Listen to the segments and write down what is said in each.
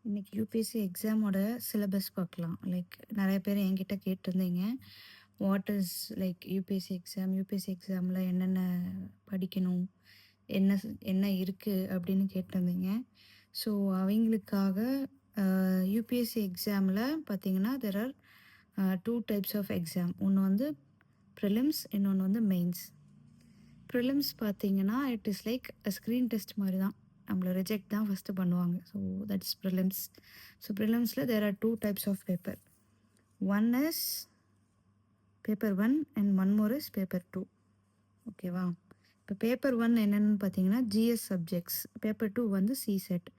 இன்னைக்கு யூபிஎஸ்சி எக்ஸாமோட சிலபஸ் பார்க்கலாம். லைக் நெறைய பேர் என்கிட்ட கேட்டிருந்தீங்க. What is like UPSC exam? UPSC எக்ஸாமில என்னென்ன படிக்கணும்? என்ன இருக்கு? அப்படின்னு கேட்டிருந்தீங்க. ஸோ அவைங்களுக்காக யூபிஎஸ்சி எக்ஸாமில் பார்த்தீங்கன்னா, there are 2 types of exam. ஒண்ணு வந்து ப்ரிலிம்ஸ், இன்னொன்னு வந்து மெயின்ஸ். ப்ரிலிம்ஸ் பார்த்தீங்கன்னா, it is like screen test மாரி தான். நம்மள ரிஜெக்ட் தான் ஃபஸ்ட்டு பண்ணுவாங்க. So that is prelims. So ப்ரிலிம்ஸில் there are 2 types of paper. One is paper 1 and one more is paper 2. ஓகேவா? இப்போ பேப்பர் 1 என்னென்னு பார்த்தீங்கன்னா, ஜிஎஸ் சப்ஜெக்ட்ஸ். பேப்பர் 2 வந்து சிசெட்.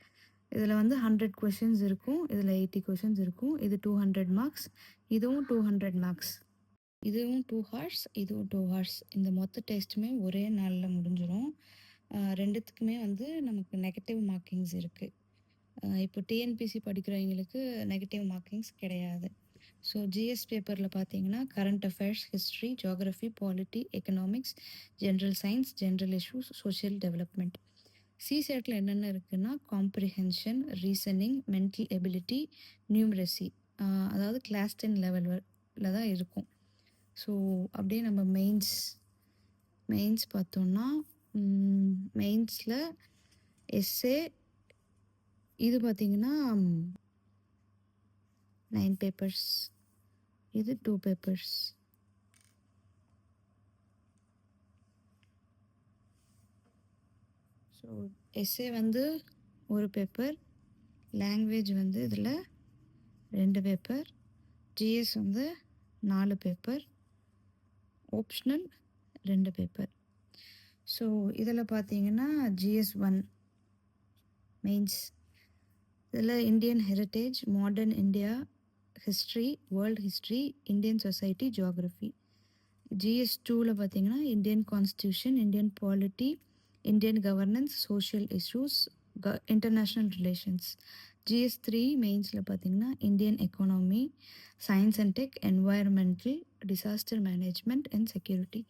இதில் வந்து 100 கொஷின்ஸ் இருக்கும். இதில் 80 கொஷின்ஸ் இருக்கும். இது 200 மார்க்ஸ். இதுவும் 200 மார்க்ஸ். இதுவும் 2 ஹார்ஸ், இதுவும் 2 ஹார்ஸ். இந்த மொத்த டெஸ்ட்டுமே ஒரே நாளில் முடிஞ்சிடும். ரெண்டுத்துக்குமே வந்து நமக்கு நெகட்டிவ் மார்க்கிங்ஸ் இருக்குது. இப்போ டிஎன்பிசி படிக்கிறவங்களுக்கு நெகட்டிவ் மார்க்கிங்ஸ் கிடையாது. ஸோ ஜிஎஸ் பேப்பரில் பார்த்தீங்கன்னா, current affairs, history, geography, polity, economics, general science, general issues, social development. சிசெட்டில் என்னென்ன இருக்குன்னா, comprehension, reasoning, mental ability, numeracy, அதாவது கிளாஸ் 10 லெவலில் தான் இருக்கும். ஸோ அப்படியே நம்ம மெயின்ஸ் பார்த்தோம்னா, மெயின்ஸில் எஸ்ஏ இது பார்த்தீங்கன்னா 9 பேப்பர்ஸ், இது 2 பேப்பர்ஸ். ஸோ எஸ்ஏ வந்து ஒரு பேப்பர், லாங்குவேஜ் வந்து இதில் 2 பேப்பர், ஜிஎஸ் வந்து 4 பேப்பர், ஆப்ஷனல் 2 பேப்பர். ஸோ இதில் பார்த்தீங்கன்னா ஜிஎஸ் 1 மெயின்ஸ். இதில் Indian heritage, modern India, history, world history, Indian society, geography. GS 2ல் பார்த்தீங்கன்னா Indian constitution, Indian polity, Indian governance, social issues, international relations. GS 3 மெயின்ஸில் பார்த்தீங்கன்னா Indian economy, science and tech, environmental, disaster management and security.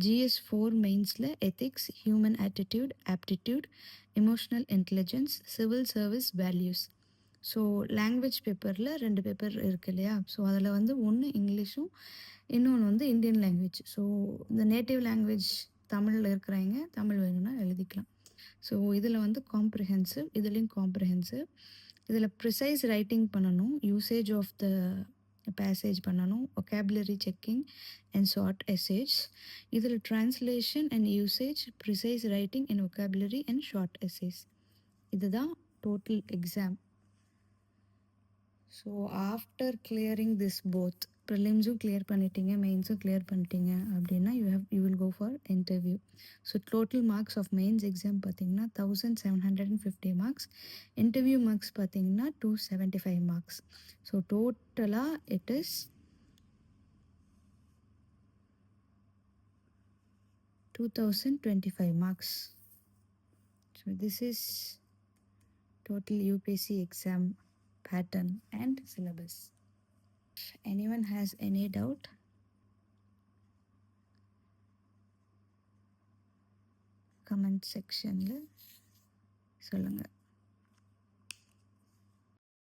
GS 4 மெயின்ஸில் ethics, human attitude, aptitude, emotional intelligence, civil service, values. So language பேப்பரில் 2 paper இருக்குது இல்லையா? So அதில் வந்து ஒன்று இங்கிலீஷும், இன்னொன்று வந்து இந்தியன் லாங்குவேஜ். ஸோ இந்த நேட்டிவ் லாங்குவேஜ் தமிழில் இருக்கிறவங்க தமிழ் வேணும்னா எழுதிக்கலாம். ஸோ இதில் வந்து காம்ப்ரிஹென்சிவ், இதுலேயும் காம்ப்ரிஹென்சிவ். இதில் ப்ரிசைஸ் ரைட்டிங் பண்ணணும், யூசேஜ் ஆஃப் த பேசேஜ் பண்ணணும், vocabulary checking and short essay. இதில் translation and usage, precis writing and vocabulary and short essays. இதுதான் total exam. So after clearing this both, ப்ரிலிம்ஸும் clear பண்ணிட்டீங்க, மெயின்ஸும் clear பண்ணிட்டீங்க அப்படின்னா you will go for interview. So total marks of mains exam பார்த்தீங்கன்னா 1750 marks. Interview marks பார்த்தீங்கன்னா 275 marks. So டோட்டலாக it is 2025 marks. So this is total UPSC exam pattern and syllabus. If anyone has any doubt, comment section la solunga.